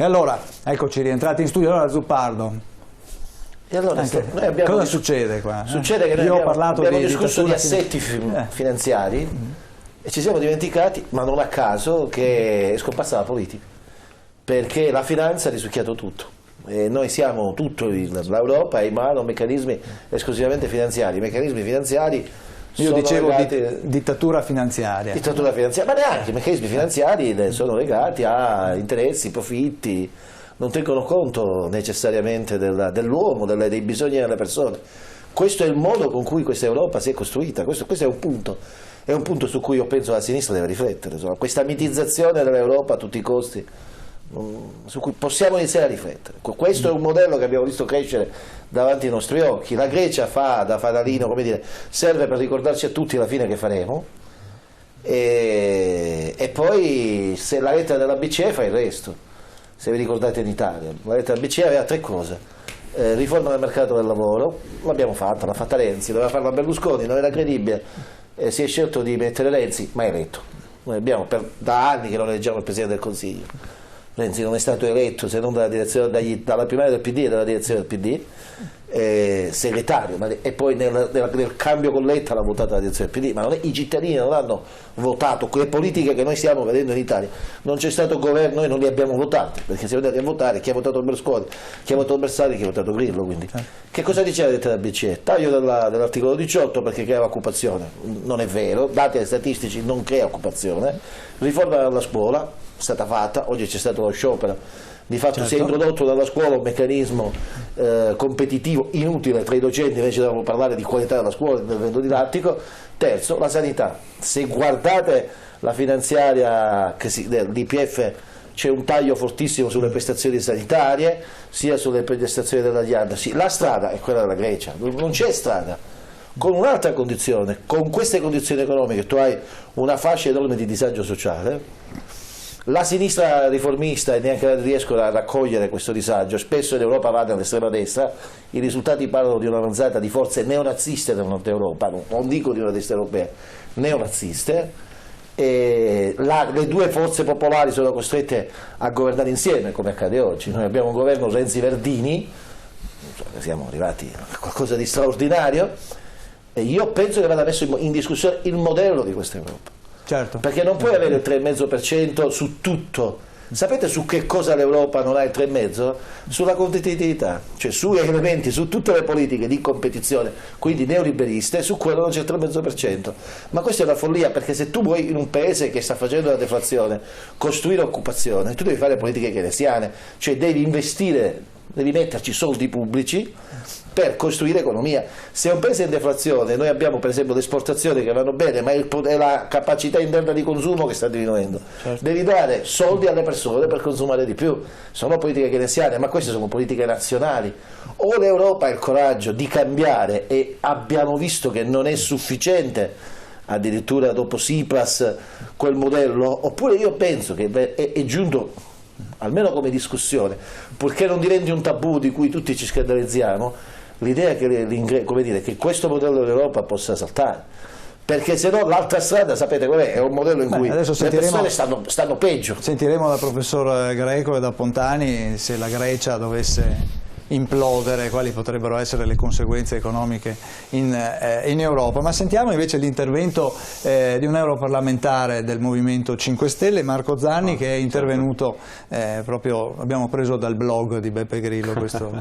E allora, eccoci rientrati in studio, allora Zuppardo. E allora, cosa succede qua? Succede che noi abbiamo discusso di assetti finanziari e ci siamo dimenticati, ma non a caso, che è scomparsa la politica, perché la finanza ha risucchiato tutto. E noi siamo tutto, l'Europa è in mano a meccanismi esclusivamente finanziari. I meccanismi finanziari io dicevo dittatura finanziaria. Dittatura finanziaria, ma neanche i meccanismi finanziari sono legati a interessi, profitti, non tengono conto necessariamente dell'uomo, dei bisogni delle persone. Questo è il modo con cui questa Europa si è costruita, questo è un punto su cui io penso la sinistra deve riflettere, insomma, questa mitizzazione dell'Europa a tutti i costi, su cui possiamo iniziare a riflettere. Questo è un modello che abbiamo visto crescere davanti ai nostri occhi. La Grecia fa da fanalino, come dire, serve per ricordarci a tutti la fine che faremo, e poi se la lettera della BCE fa il resto. Se vi ricordate in Italia, la lettera della BCE aveva tre cose: riforma del mercato del lavoro, l'abbiamo fatta, l'ha fatta Renzi, doveva farla Berlusconi, non era credibile, si è scelto di mettere Renzi, ma è eletto. Noi abbiamo da anni che non eleggiamo il Presidente del Consiglio. Renzi non è stato eletto se non dalla primaria del PD e dalla direzione del PD, segretario, e poi nel cambio con Letta l'ha votato la direzione del PD, ma i cittadini non hanno votato quelle politiche che noi stiamo vedendo in Italia. Non c'è stato governo e non li abbiamo votati, perché si vede che votare chi ha votato Berlusconi, chi ha votato Bersani, chi ha votato Grillo. Quindi. Che cosa dice la lettera del BCE? Taglio dell'articolo 18 perché crea occupazione. Non è vero, dati statistici non crea occupazione. Riforma della scuola, è stata fatta, oggi c'è stato lo sciopero, di fatto si è introdotto dalla scuola un meccanismo competitivo inutile tra i docenti, invece dobbiamo parlare di qualità della scuola, del vento didattico. Terzo, la sanità. Se guardate la finanziaria dell'IPF c'è un taglio fortissimo sulle prestazioni sanitarie, sia sulle prestazioni della diagnosi. La strada è quella della Grecia, non c'è strada. Con un'altra condizione, con queste condizioni economiche tu hai una fascia enorme di disagio sociale. La sinistra riformista e neanche riescono a raccogliere questo disagio, spesso l'Europa va nell'estrema destra, i risultati parlano di un'avanzata di forze neonaziste nel nord Europa, non dico di una destra europea, neonaziste, e le due forze popolari sono costrette a governare insieme, come accade oggi. Noi abbiamo un governo Renzi-Verdini, siamo arrivati a qualcosa di straordinario, e io penso che vada messo in discussione il modello di questa Europa. Certo. Perché non puoi avere il 3,5% su tutto. Sapete su che cosa l'Europa non ha il 3,5%? Sulla competitività, cioè sugli elementi, su tutte le politiche di competizione, quindi neoliberiste, su quello non c'è il 3,5%. Ma questa è una follia, perché se tu vuoi in un paese che sta facendo la deflazione costruire occupazione, tu devi fare politiche keynesiane, cioè devi investire, devi metterci soldi pubblici per costruire economia. Se è un paese in deflazione, noi abbiamo per esempio le esportazioni che vanno bene, ma è la capacità interna di consumo che sta diminuendo. Certo. Devi dare soldi alle persone per consumare di più. Sono politiche keynesiane, ma queste sono politiche nazionali. O l'Europa ha il coraggio di cambiare, e abbiamo visto che non è sufficiente, addirittura dopo Tsipras, quel modello, oppure io penso che è giunto, almeno come discussione, purché non diventi un tabù di cui tutti ci scandalizziamo, l'idea che questo modello dell'Europa possa saltare, perché se no l'altra strada, sapete qual è? È un modello in cui le persone stanno peggio. Sentiremo dal professor Greco e da Pontani se la Grecia dovesse implodere, quali potrebbero essere le conseguenze economiche in Europa. Ma sentiamo invece l'intervento di un europarlamentare del Movimento 5 Stelle, Marco Zanni, che è intervenuto proprio, abbiamo preso dal blog di Beppe Grillo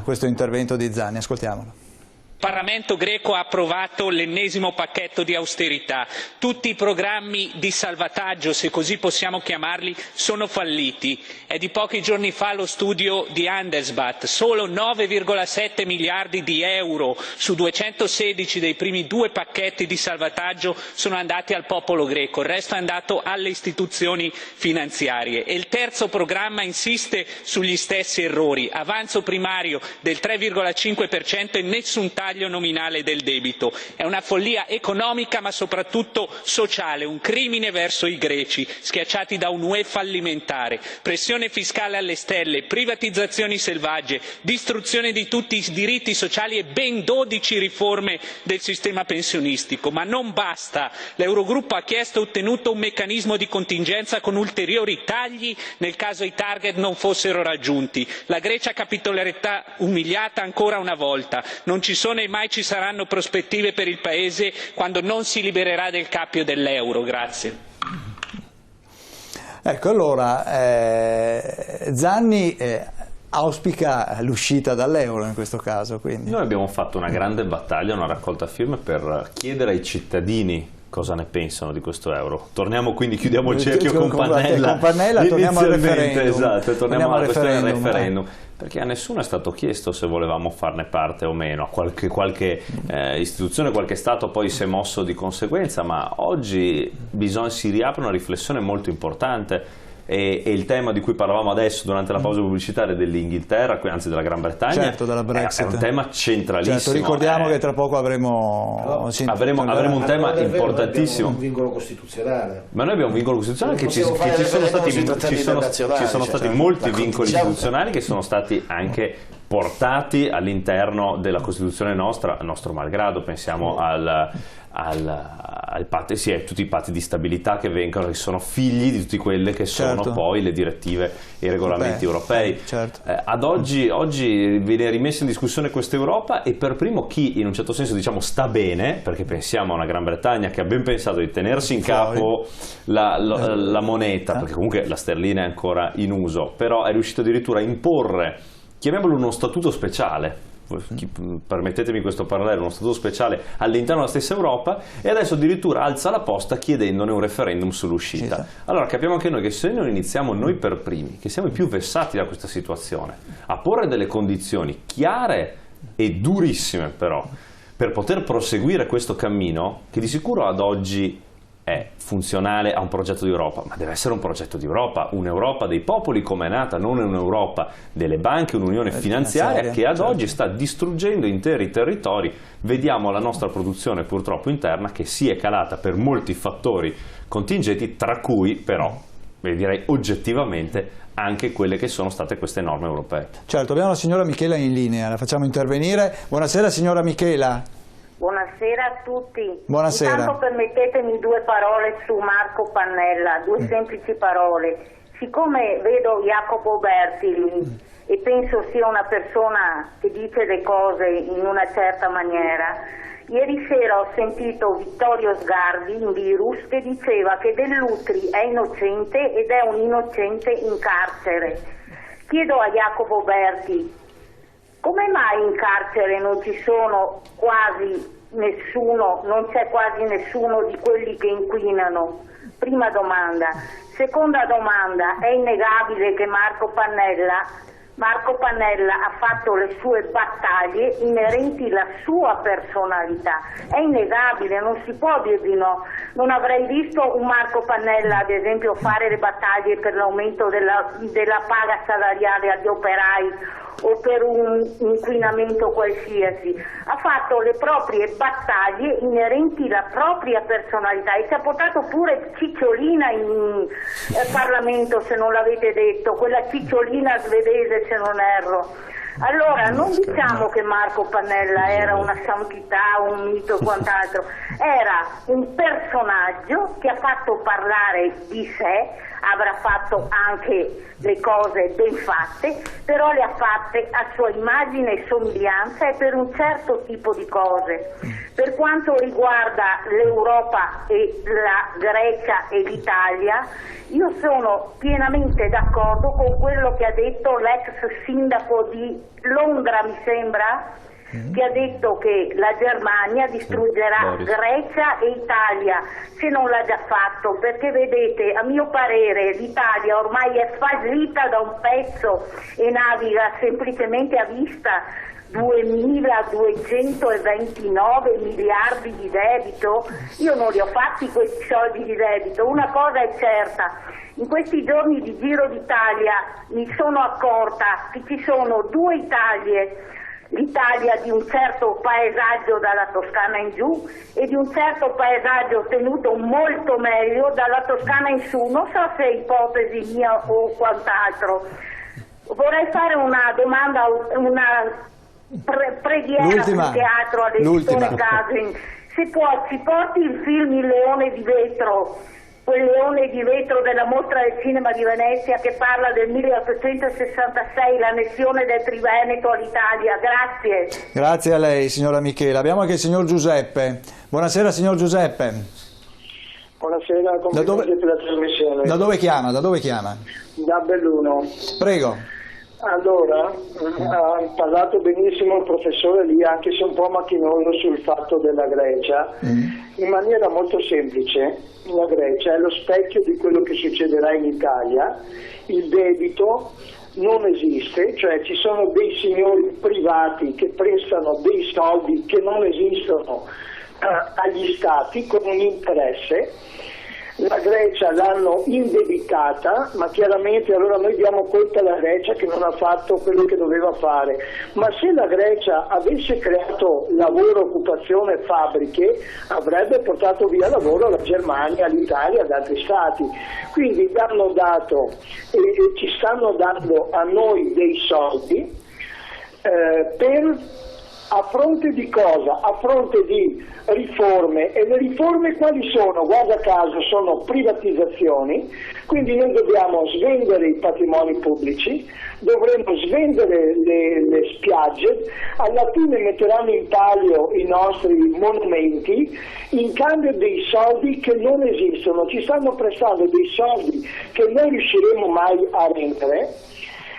questo intervento di Zanni. Ascoltiamolo. Il Parlamento greco ha approvato l'ennesimo pacchetto di austerità. Tutti i programmi di salvataggio, se così possiamo chiamarli, sono falliti. È di pochi giorni fa lo studio di Handelsblatt. Solo 9,7 miliardi di euro su 216 dei primi due pacchetti di salvataggio sono andati al popolo greco. Il resto è andato alle istituzioni finanziarie. E il terzo programma insiste sugli stessi errori. Avanzo primario del 3,5% e nessun taglio taglio nominale del debito. È una follia economica ma soprattutto sociale, un crimine verso i greci, schiacciati da un'UE fallimentare. Pressione fiscale alle stelle, privatizzazioni selvagge, distruzione di tutti i diritti sociali e ben 12 riforme del sistema pensionistico. Ma non basta. L'Eurogruppo ha chiesto e ottenuto un meccanismo di contingenza con ulteriori tagli nel caso i target non fossero raggiunti. La Grecia capitolerà umiliata ancora una volta. Non ci sono e mai ci saranno prospettive per il Paese quando non si libererà del cappio dell'euro. Grazie. Ecco, allora Zanni auspica l'uscita dall'euro in questo caso. Quindi. Noi abbiamo fatto una grande battaglia, una raccolta firme per chiedere ai cittadini cosa ne pensano di questo euro. Torniamo quindi, chiudiamo il cerchio con Pannella. Torniamo al referendum. Esatto, torniamo alla questione del referendum. Perché a nessuno è stato chiesto se volevamo farne parte o meno, a qualche istituzione, qualche Stato poi si è mosso di conseguenza, ma oggi si riapre una riflessione molto importante. E il tema di cui parlavamo adesso durante la pausa pubblicitaria dell'Inghilterra, anzi della Gran Bretagna, certo, della Brexit, è un tema centralissimo. Certo, ricordiamo che tra poco avremo un tema importantissimo. Un vincolo costituzionale. Ma noi abbiamo un vincolo costituzionale che ci sono stati molti vincoli istituzionali che sono stati anche portati all'interno della Costituzione nostra, a nostro malgrado. Pensiamo tutti i patti di stabilità che sono figli di tutte quelle che sono poi le direttive e i regolamenti europei. Certo. Ad oggi viene rimessa in discussione questa Europa, e per primo chi in un certo senso sta bene, perché pensiamo a una Gran Bretagna che ha ben pensato di tenersi in capo la moneta, perché comunque la sterlina è ancora in uso, però è riuscito addirittura a imporre, chiamiamolo uno statuto speciale, permettetemi questo parallelo, uno statuto speciale all'interno della stessa Europa, e adesso addirittura alza la posta chiedendone un referendum sull'uscita. Allora capiamo anche noi che se non iniziamo noi per primi, che siamo i più vessati da questa situazione, a porre delle condizioni chiare e durissime però per poter proseguire questo cammino, che di sicuro ad oggi è funzionale a un progetto di Europa, ma deve essere un progetto di Europa, un'Europa dei popoli come è nata, non un'Europa delle banche, un'unione finanziaria che ad oggi sta distruggendo interi territori. Vediamo la nostra produzione purtroppo interna che si è calata per molti fattori contingenti, tra cui però, direi oggettivamente, anche quelle che sono state queste norme europee. Certo, abbiamo la signora Michela in linea, la facciamo intervenire. Buonasera signora Michela. Buonasera a tutti. Buonasera. Intanto permettetemi 2 parole su Marco Pannella, 2 semplici parole. Siccome vedo Jacopo Berti e penso sia una persona che dice le cose in una certa maniera, ieri sera ho sentito Vittorio Sgarbi in Virus che diceva che Dell'Utri è innocente ed è un innocente in carcere. Chiedo a Jacopo Berti, come mai in carcere non ci sono non c'è quasi nessuno di quelli che inquinano? Prima domanda. Seconda domanda, è innegabile che Marco Pannella ha fatto le sue battaglie inerenti alla sua personalità, è innegabile, non si può dir di no. Non avrei visto un Marco Pannella ad esempio fare le battaglie per l'aumento della paga salariale agli operai o per un inquinamento qualsiasi. Ha fatto le proprie battaglie inerenti alla propria personalità e ci ha portato pure Cicciolina in Parlamento, se non l'avete detto, quella Cicciolina svedese se non erro. Allora non diciamo che Marco Pannella era una santità, un mito e quant'altro, era un personaggio che ha fatto parlare di sé, avrà fatto anche le cose ben fatte, però le ha fatte a sua immagine e somiglianza e per un certo tipo di cose. Per quanto riguarda l'Europa e la Grecia e l'Italia, io sono pienamente d'accordo con quello che ha detto l'ex sindaco di Londra, mi sembra, che ha detto che la Germania distruggerà Grecia e Italia, se non l'ha già fatto, perché vedete, a mio parere l'Italia ormai è fallita da un pezzo e naviga semplicemente a vista. 2.229 miliardi di debito, io non li ho fatti questi soldi di debito. Una cosa è certa, in questi giorni di Giro d'Italia mi sono accorta che ci sono 2 Italie, l'Italia di un certo paesaggio dalla Toscana in giù e di un certo paesaggio tenuto molto meglio dalla Toscana in su. Non so se è ipotesi mia o quant'altro. Vorrei fare una domanda, una preghiera più che altro all'editore Casin. Se ci porti il film Il leone di vetro, quel leone di vetro della mostra del cinema di Venezia che parla del 1866, l'annessione del Triveneto all'Italia. Grazie. Grazie a lei, signora Michela. Abbiamo anche il signor Giuseppe. Buonasera, signor Giuseppe. Buonasera, complimenti per la trasmissione. Da dove chiama? Da dove chiama? Da Belluno. Prego. Allora, ha parlato benissimo il professore lì, anche se un po' macchinoso, sul fatto della Grecia. In maniera molto semplice, la Grecia è lo specchio di quello che succederà in Italia. Il debito non esiste, cioè ci sono dei signori privati che prestano dei soldi che non esistono agli stati con un interesse. La Grecia l'hanno indebitata, ma chiaramente allora noi diamo colpa alla Grecia che non ha fatto quello che doveva fare. Ma se la Grecia avesse creato lavoro, occupazione, fabbriche, avrebbe portato via lavoro alla Germania, all'Italia, ad altri stati. Quindi hanno dato e ci stanno dando a noi dei soldi a fronte di cosa? A fronte di riforme, e le riforme quali sono? Guarda caso sono privatizzazioni, quindi noi dobbiamo svendere i patrimoni pubblici, dovremo svendere le spiagge, alla fine metteranno in palio i nostri monumenti in cambio dei soldi che non esistono, ci stanno prestando dei soldi che non riusciremo mai a rendere.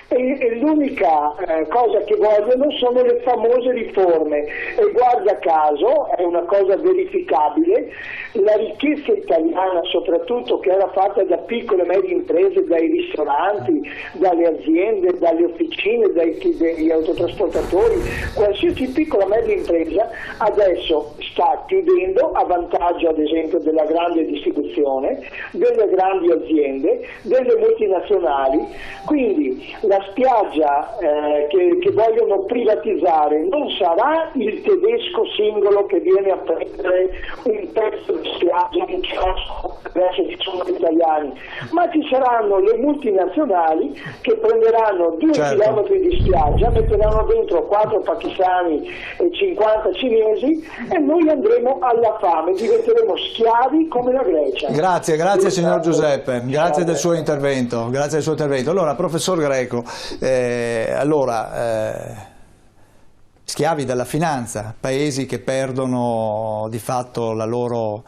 E l'unica cosa che vogliono sono le famose riforme, e guarda caso è una cosa verificabile, la ricchezza italiana soprattutto, che era fatta da piccole e medie imprese, dai ristoranti, dalle aziende, dalle officine, dagli autotrasportatori, qualsiasi piccola e media impresa adesso sta chiudendo a vantaggio ad esempio della grande distribuzione, delle grandi aziende, delle multinazionali. Quindi la spiaggia che vogliono privatizzare non sarà il tedesco singolo che viene a prendere un pezzo di spiaggia, un chiosco, adesso ci sono gli italiani, ma ci saranno le multinazionali che prenderanno 2 chilometri di spiaggia, metteranno dentro 4 pakistani e 50 cinesi e noi andremo alla fame, diventeremo schiavi come la Grecia. Grazie signor Giuseppe, grazie del suo intervento, Allora, professor Greco, schiavi della finanza, paesi che perdono di fatto la loro,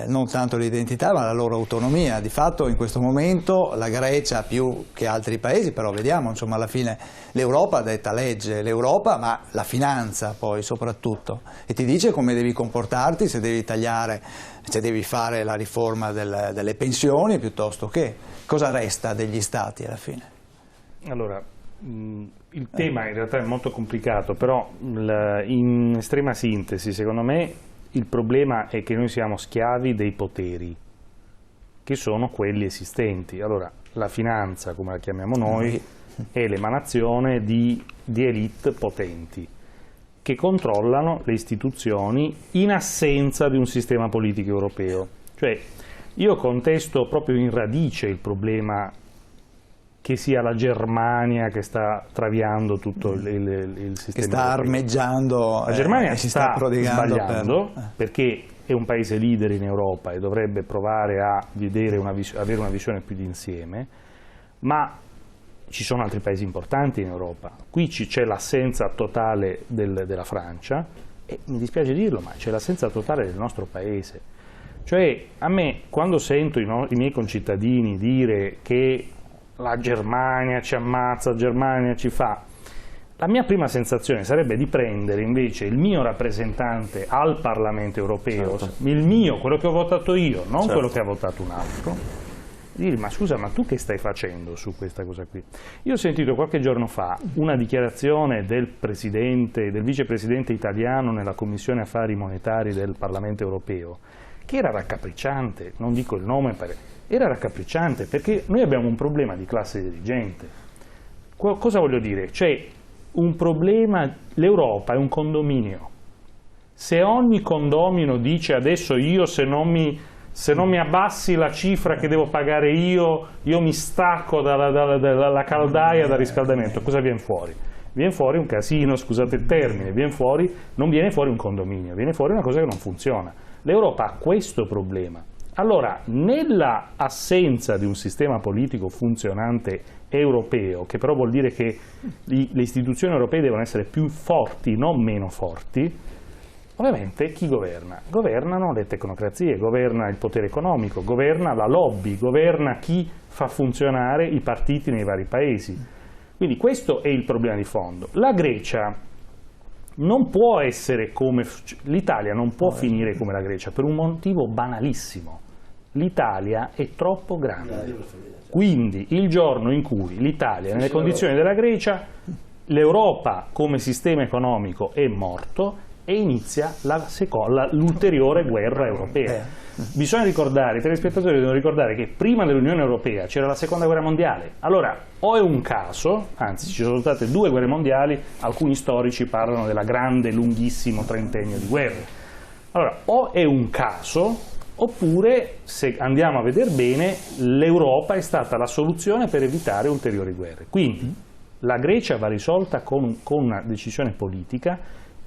non tanto l'identità ma la loro autonomia. Di fatto in questo momento la Grecia più che altri paesi, però vediamo, insomma, alla fine l'Europa detta legge, l'Europa, ma la finanza poi soprattutto, e ti dice come devi comportarti, se devi tagliare, se devi fare la riforma delle pensioni, piuttosto che cosa resta degli stati alla fine. Allora, il tema in realtà è molto complicato, però in estrema sintesi, secondo me, il problema è che noi siamo schiavi dei poteri, che sono quelli esistenti. Allora, la finanza, come la chiamiamo noi, è l'emanazione di elite potenti, che controllano le istituzioni in assenza di un sistema politico europeo. Cioè, io contesto proprio in radice il problema che sia la Germania che sta traviando tutto il sistema, che sta armeggiando, la Germania si sta sbagliando perché è un paese leader in Europa e dovrebbe provare a vedere avere una visione più d'insieme, ma ci sono altri paesi importanti in Europa. Qui c'è l'assenza totale della Francia e mi dispiace dirlo, ma c'è l'assenza totale del nostro paese. Cioè, a me, quando sento i miei concittadini dire che la Germania ci ammazza, la Germania ci fa, la mia prima sensazione sarebbe di prendere invece il mio rappresentante al Parlamento europeo, quello che ho votato io, non quello che ha votato un altro, e dire: ma scusa, ma tu che stai facendo su questa cosa qui? Io ho sentito qualche giorno fa una dichiarazione del vicepresidente italiano nella Commissione Affari Monetari del Parlamento europeo, che era raccapricciante, non dico il nome, era raccapricciante, perché noi abbiamo un problema di classe dirigente. Cosa voglio dire? C'è un problema, l'Europa è un condominio. Se ogni condomino dice adesso io se non mi abbassi la cifra che devo pagare io mi stacco dalla caldaia, dal riscaldamento, cosa viene fuori? Viene fuori un casino, scusate il termine, non viene fuori un condominio, viene fuori una cosa che non funziona. L'Europa ha questo problema. Allora, nella assenza di un sistema politico funzionante europeo, che però vuol dire che le istituzioni europee devono essere più forti, non meno forti, ovviamente chi governa? Governano le tecnocrazie, governa il potere economico, governa la lobby, governa chi fa funzionare i partiti nei vari paesi. Quindi questo è il problema di fondo. La Grecia non può essere come l'Italia, non può finire come la Grecia per un motivo banalissimo. L'Italia è troppo grande. Quindi il giorno in cui l'Italia è nelle condizioni della Grecia, l'Europa come sistema economico è morto e inizia l'ulteriore guerra europea. Bisogna ricordare, i telespettatori devono ricordare che prima dell'Unione Europea c'era la seconda guerra mondiale. Allora, o è un caso, anzi ci sono state 2 guerre mondiali, alcuni storici parlano della grande, lunghissimo trentennio di guerre. Allora, o è un caso, oppure, se andiamo a vedere bene, l'Europa è stata la soluzione per evitare ulteriori guerre. Quindi la Grecia va risolta con una decisione politica.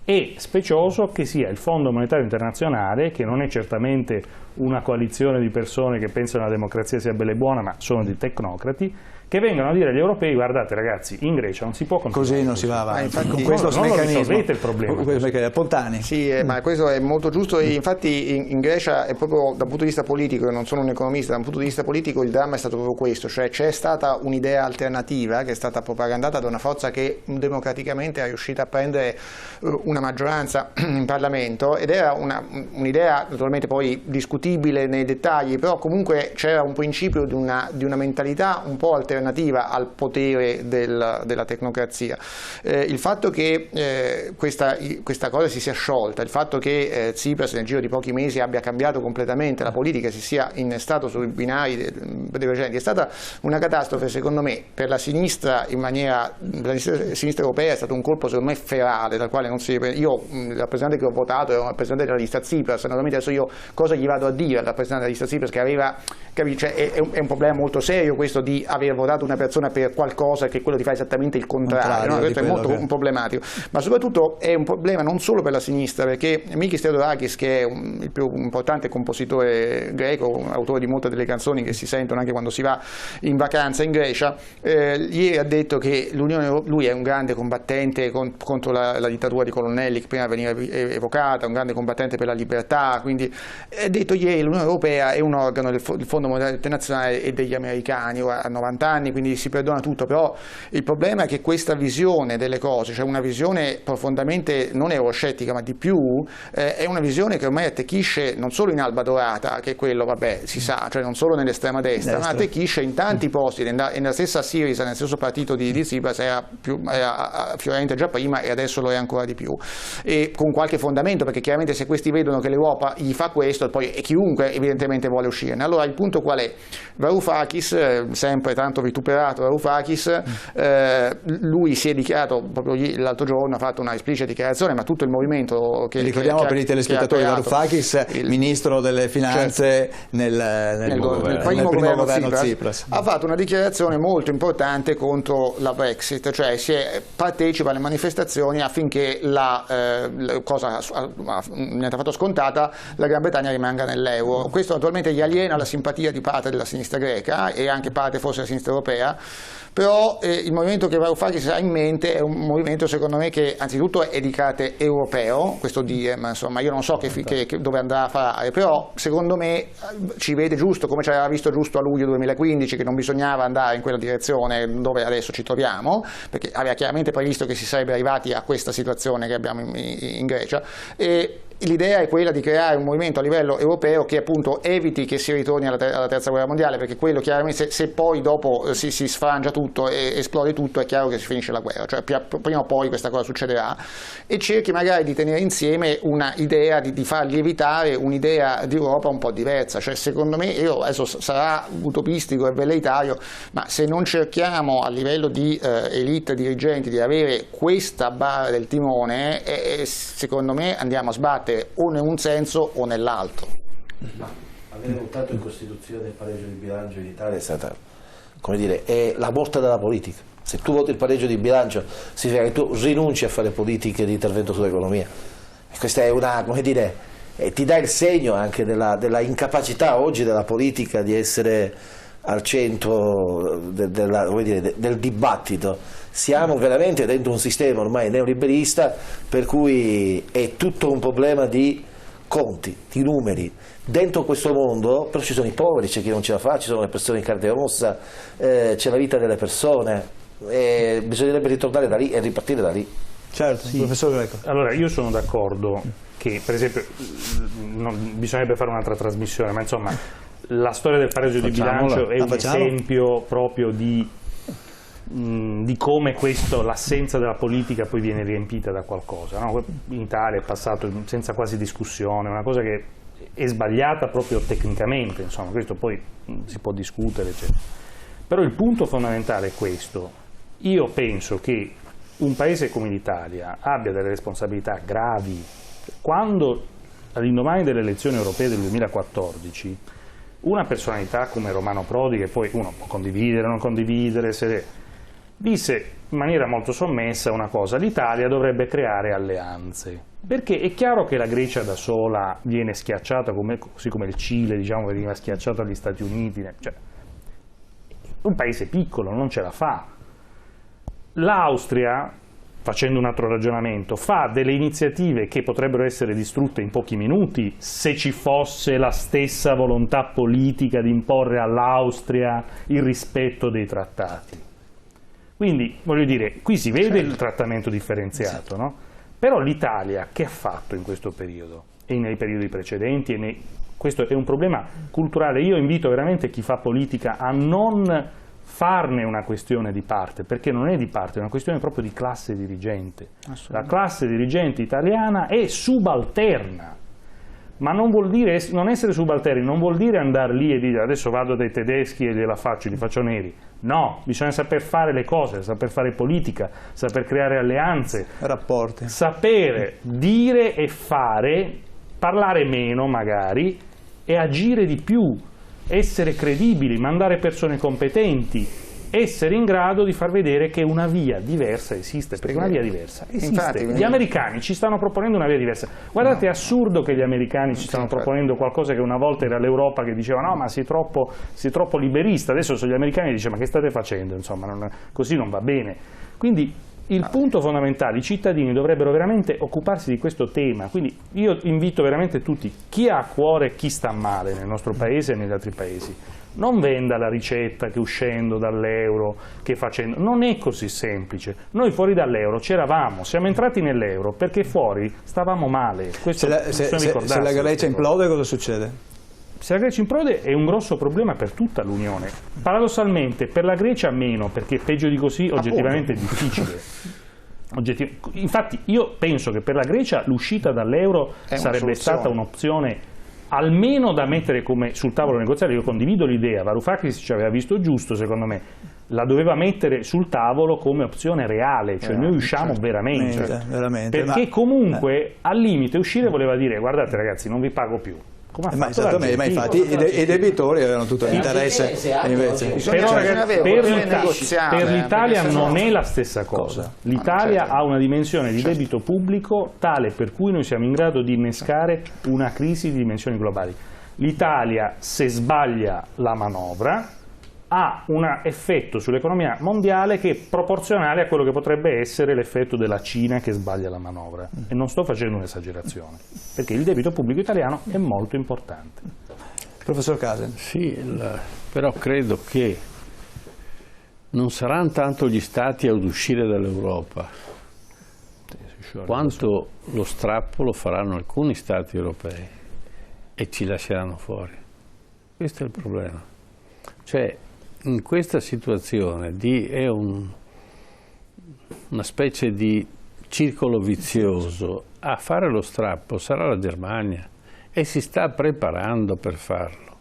È specioso che sia il Fondo Monetario Internazionale, che non è certamente una coalizione di persone che pensano che la democrazia sia bella e buona, ma sono dei tecnocrati, che vengono a dire agli europei: guardate ragazzi, in Grecia non si può continuare così, non si va avanti. Infatti, con questo non meccanismo risolvete il problema. Pontani. Sì, ma questo è molto giusto, e infatti in Grecia è proprio dal punto di vista politico, io non sono un economista, da un punto di vista politico il dramma è stato proprio questo, cioè c'è stata un'idea alternativa che è stata propagandata da una forza che democraticamente è riuscita a prendere una maggioranza in Parlamento, ed era un'idea naturalmente poi discutibile nei dettagli, però comunque c'era un principio di una mentalità un po' alternativa al potere della tecnocrazia. Il fatto che questa cosa si sia sciolta, il fatto che Tsipras nel giro di pochi mesi abbia cambiato completamente la politica, si sia innestato sui binari dei recenti, è stata una catastrofe secondo me per la sinistra, la sinistra europea è stato un colpo secondo me ferale, dal quale non si riprende. Io, il rappresentante che ho votato era un rappresentante della lista Tsipras, naturalmente adesso io cosa gli vado a dire al rappresentante della lista Tsipras che aveva, cioè è un problema molto serio questo di aver votato una persona per qualcosa che è quello di fare esattamente il contrario, no? Questo è molto problematico, ma soprattutto è un problema non solo per la sinistra, perché Mikis Theodorakis, che è il più importante compositore greco, autore di molte delle canzoni che si sentono anche quando si va in vacanza in Grecia, ieri ha detto che lui è un grande combattente contro la dittatura di colonnelli che prima veniva evocata, un grande combattente per la libertà, quindi ha detto ieri l'Unione Europea è un organo del Fondo Monetario Internazionale e degli americani, ora ha 90 anni, quindi si perdona tutto, però il problema è che questa visione delle cose, cioè una visione profondamente non euroscettica ma di più, è una visione che ormai attecchisce non solo in Alba Dorata, che è quello, vabbè, si sa, cioè non solo nell'estrema destra, ma attecchisce in tanti posti, e nella stessa Syriza, nel stesso partito di Tsipras era fiorente già prima e adesso lo è ancora di più, e con qualche fondamento, perché chiaramente se questi vedono che l'Europa gli fa questo, poi e chiunque evidentemente vuole uscirne. Allora il punto qual è? Varoufakis, sempre tanto vituperato Varoufakis, lui si è dichiarato proprio l'altro giorno, ha fatto una esplicita dichiarazione, ma tutto il movimento che ricordiamo per i telespettatori, Varoufakis, ministro delle finanze nel primo governo Tsipras, ha fatto una dichiarazione molto importante contro la Brexit, cioè partecipa alle manifestazioni affinché cosa niente affatto scontata, la Gran Bretagna rimanga nell'euro. Questo naturalmente gli aliena la simpatia di parte della sinistra greca e anche parte forse della sinistra europea, però il movimento che Varoufakis ha in mente è un movimento secondo me che anzitutto è di carattere europeo, questo dire, ma insomma io non so dove andrà a fare, però secondo me ci vede giusto, come ci aveva visto giusto a luglio 2015 che non bisognava andare in quella direzione dove adesso ci troviamo, perché aveva chiaramente previsto che si sarebbe arrivati a questa situazione che abbiamo in Grecia, l'idea è quella di creare un movimento a livello europeo che appunto eviti che si ritorni alla terza guerra mondiale, perché quello chiaramente se poi dopo si sfrangia tutto e esplode tutto è chiaro che si finisce la guerra, cioè prima o poi questa cosa succederà, e cerchi magari di tenere insieme una idea, di far lievitare un'idea di Europa un po' diversa. Cioè secondo me, io adesso sarà utopistico e velleitario, ma se non cerchiamo a livello di elite dirigenti di avere questa barra del timone, secondo me andiamo a sbattere o in un senso o nell'altro. Avere votato in Costituzione il pareggio di bilancio in Italia è stata, come dire, è la morte della politica. Se tu voti il pareggio di bilancio significa che tu rinunci a fare politiche di intervento sull'economia. E questa è una, come dire, ti dà il segno anche della incapacità oggi della politica di essere al centro del dibattito. Siamo veramente dentro un sistema ormai neoliberista per cui è tutto un problema di conti, di numeri. Dentro questo mondo però ci sono i poveri, c'è chi non ce la fa, ci sono le persone in carne e ossa, c'è la vita delle persone, e bisognerebbe ritornare da lì e ripartire da lì. Certo, sì. Professor Greco. Allora, io sono d'accordo che, per esempio, bisognerebbe fare un'altra trasmissione, ma insomma, la storia del pareggio di bilancio è un esempio proprio di come l'assenza della politica poi viene riempita da qualcosa, no? In Italia è passato senza quasi discussione, una cosa che è sbagliata proprio tecnicamente, insomma, questo poi si può discutere, eccetera. Però il punto fondamentale è questo: io penso che un paese come l'Italia abbia delle responsabilità gravi. Quando all'indomani delle elezioni europee del 2014 una personalità come Romano Prodi, che poi uno può condividere o non condividere, disse in maniera molto sommessa una cosa: l'Italia dovrebbe creare alleanze, perché è chiaro che la Grecia da sola viene schiacciata, così come il Cile, diciamo, veniva schiacciato dagli Stati Uniti, cioè, un paese piccolo non ce la fa. L'Austria, facendo un altro ragionamento, fa delle iniziative che potrebbero essere distrutte in pochi minuti se ci fosse la stessa volontà politica di imporre all'Austria il rispetto dei trattati. Quindi, voglio dire, qui si vede il trattamento differenziato, no? Però l'Italia che ha fatto in questo periodo e nei periodi precedenti, questo è un problema culturale. Io invito veramente chi fa politica a non farne una questione di parte, perché non è di parte, è una questione proprio di classe dirigente. La classe dirigente italiana è subalterna, ma non vuol dire, non essere subalterni non vuol dire andare lì e dire adesso vado dai tedeschi e li faccio neri. No, bisogna saper fare le cose, saper fare politica, saper creare alleanze, rapporti, sapere dire e fare, parlare meno magari e agire di più, essere credibili, mandare persone competenti, essere in grado di far vedere che una via diversa esiste, perché una via diversa esiste. Infatti, gli americani ci stanno proponendo una via diversa. Guardate, è assurdo che gli americani ci stanno proponendo qualcosa che una volta era l'Europa che diceva no, ma sei troppo liberista, adesso sono gli americani che dicono ma che state facendo, insomma, così non va bene. Quindi il punto fondamentale, i cittadini dovrebbero veramente occuparsi di questo tema, quindi io invito veramente tutti, chi ha a cuore chi sta male nel nostro paese e negli altri paesi, non venda la ricetta che uscendo dall'euro, che facendo, non è così semplice. Noi fuori dall'euro c'eravamo, siamo entrati nell'euro perché fuori stavamo male. Questo se la Grecia implode cosa succede? Se la Grecia implode è un grosso problema per tutta l'Unione. Paradossalmente per la Grecia meno, perché peggio di così oggettivamente è difficile. Infatti io penso che per la Grecia l'uscita dall'euro sarebbe stata un'opzione almeno da mettere come sul tavolo negoziale. Io condivido l'idea, Varoufakis ci aveva visto giusto, secondo me, la doveva mettere sul tavolo come opzione reale, cioè noi usciamo veramente, perché comunque al limite uscire voleva dire guardate ragazzi non vi pago più. Ma infatti i debitori avevano tutto l'interesse invece. Però per l'Italia non è la stessa cosa. L'Italia ha una dimensione di debito pubblico tale per cui noi siamo in grado di innescare una crisi di dimensioni globali. L'Italia, se sbaglia la manovra, ha un effetto sull'economia mondiale che è proporzionale a quello che potrebbe essere l'effetto della Cina che sbaglia la manovra. E non sto facendo un'esagerazione, perché il debito pubblico italiano è molto importante. Professor Casen. Sì, però credo che non saranno tanto gli Stati ad uscire dall'Europa, quanto lo strappo lo faranno alcuni Stati europei e ci lasceranno fuori. Questo è il problema. Cioè, in questa situazione è una specie di circolo vizioso. A fare lo strappo sarà la Germania e si sta preparando per farlo,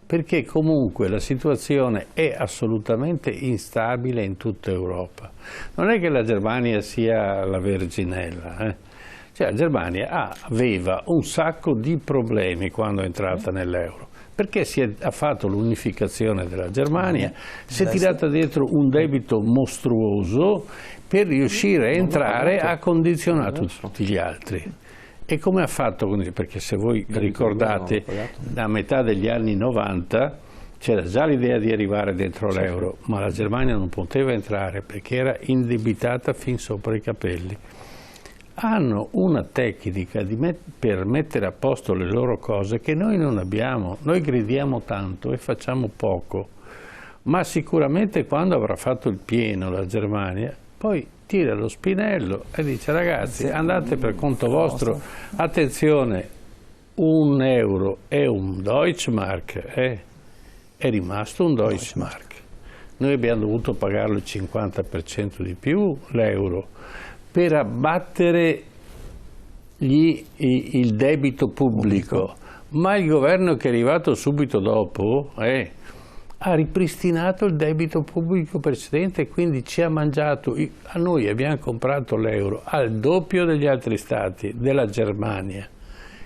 perché comunque la situazione è assolutamente instabile in tutta Europa. Non è che la Germania sia la Verginella, Cioè, la Germania aveva un sacco di problemi quando è entrata nell'euro, perché ha fatto l'unificazione della Germania, si è tirata dietro un debito mostruoso per riuscire a entrare, ha condizionato tutti gli altri. E come ha fatto? Perché se voi ricordate, a metà degli anni 90 c'era già l'idea di arrivare dentro l'euro, ma la Germania non poteva entrare perché era indebitata fin sopra i capelli. Hanno una tecnica per mettere a posto le loro cose che noi non abbiamo. Noi gridiamo tanto e facciamo poco, ma sicuramente quando avrà fatto il pieno la Germania, poi tira lo spinello e dice: ragazzi, andate per conto vostro, attenzione, un euro e un Deutschmark è rimasto un Deutschmark. Noi abbiamo dovuto pagarlo il 50% di più l'euro per abbattere il debito pubblico, ma il governo che è arrivato subito dopo ha ripristinato il debito pubblico precedente e quindi ci ha mangiato. A noi abbiamo comprato l'euro al doppio degli altri stati, della Germania.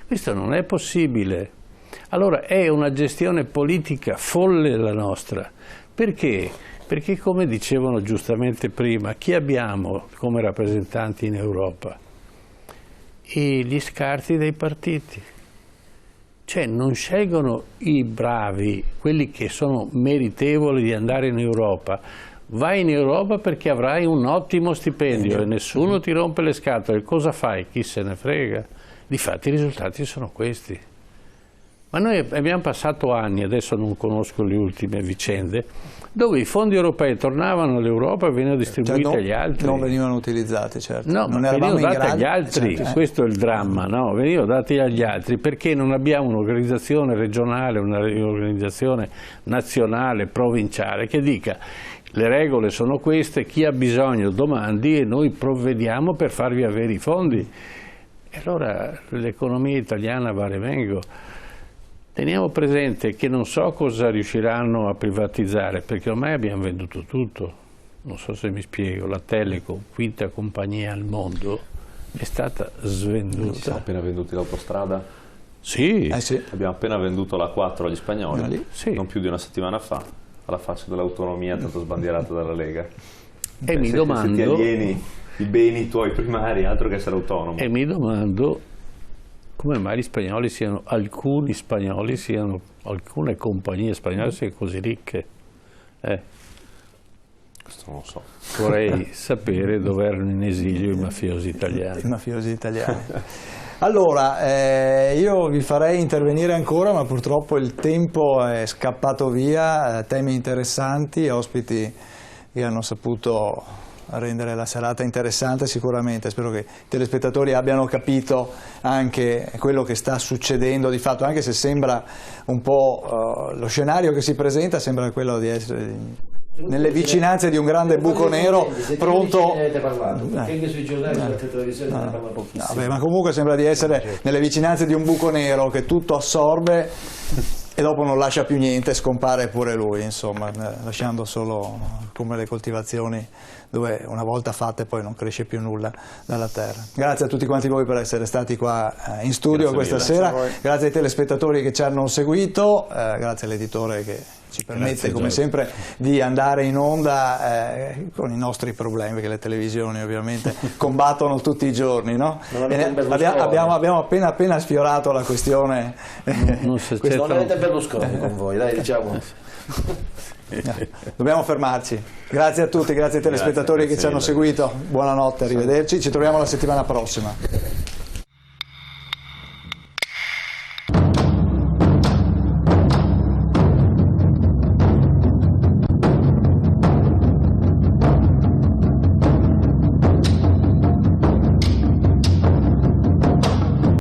Questo non è possibile. Allora è una gestione politica folle la nostra. Perché? Perché, come dicevano giustamente prima, chi abbiamo come rappresentanti in Europa? Gli scarti dei partiti. Cioè non scelgono i bravi, quelli che sono meritevoli di andare in Europa. Vai in Europa perché avrai un ottimo stipendio e nessuno ti rompe le scatole. Cosa fai? Chi se ne frega? Difatti i risultati sono questi. Ma noi abbiamo passato anni, adesso non conosco le ultime vicende, dove i fondi europei tornavano all'Europa e venivano distribuiti agli altri. Non venivano utilizzati, certo. No, non venivano dati agli altri, certo. Questo è il dramma, no? Venivano dati agli altri perché non abbiamo un'organizzazione regionale, un'organizzazione nazionale, provinciale, che dica: le regole sono queste, chi ha bisogno domandi e noi provvediamo per farvi avere i fondi. E allora l'economia italiana va a remengo. Teniamo presente che non so cosa riusciranno a privatizzare, perché ormai abbiamo venduto tutto. Non so se mi spiego, la Telecom, quinta compagnia al mondo, è stata svenduta. Ci siamo appena venduti l'autostrada? Sì. Sì. Abbiamo appena venduto la 4 agli spagnoli, sì. Non più di una settimana fa, alla faccia dell'autonomia tanto sbandierata dalla Lega. E mi domando... Se ti alieni i beni tuoi primari, altro che essere autonomo. E mi domando... come mai alcuni spagnoli siano, alcune compagnie spagnole siano così ricche? Questo non lo so. Vorrei sapere dove erano in esilio i mafiosi italiani. I mafiosi italiani. Allora, io vi farei intervenire ancora, ma purtroppo il tempo è scappato via, temi interessanti, ospiti che hanno saputo rendere la serata interessante sicuramente. Spero che i telespettatori abbiano capito anche quello che sta succedendo di fatto, anche se sembra un po' lo scenario che si presenta sembra quello di essere nelle vicinanze di un grande buco nero pronto. Anche sui giornali, sulla televisione ne parla pochissimo. Ma comunque sembra di essere nelle vicinanze di un buco nero che tutto assorbe e dopo non lascia più niente, scompare pure lui, insomma, lasciando solo come le coltivazioni dove una volta fatte poi non cresce più nulla dalla terra. Grazie a tutti quanti voi per essere stati qua in studio questa sera, grazie ai telespettatori che ci hanno seguito, grazie all'editore che ci permette come sempre di andare in onda con i nostri problemi che le televisioni ovviamente combattono tutti i giorni, no? Abbiamo appena sfiorato la questione. Non avete Berlusconi con voi, dai, diciamo. Dobbiamo fermarci. Grazie a tutti, grazie ai telespettatori che ci hanno seguito. Buonanotte, arrivederci. Ci troviamo la settimana prossima.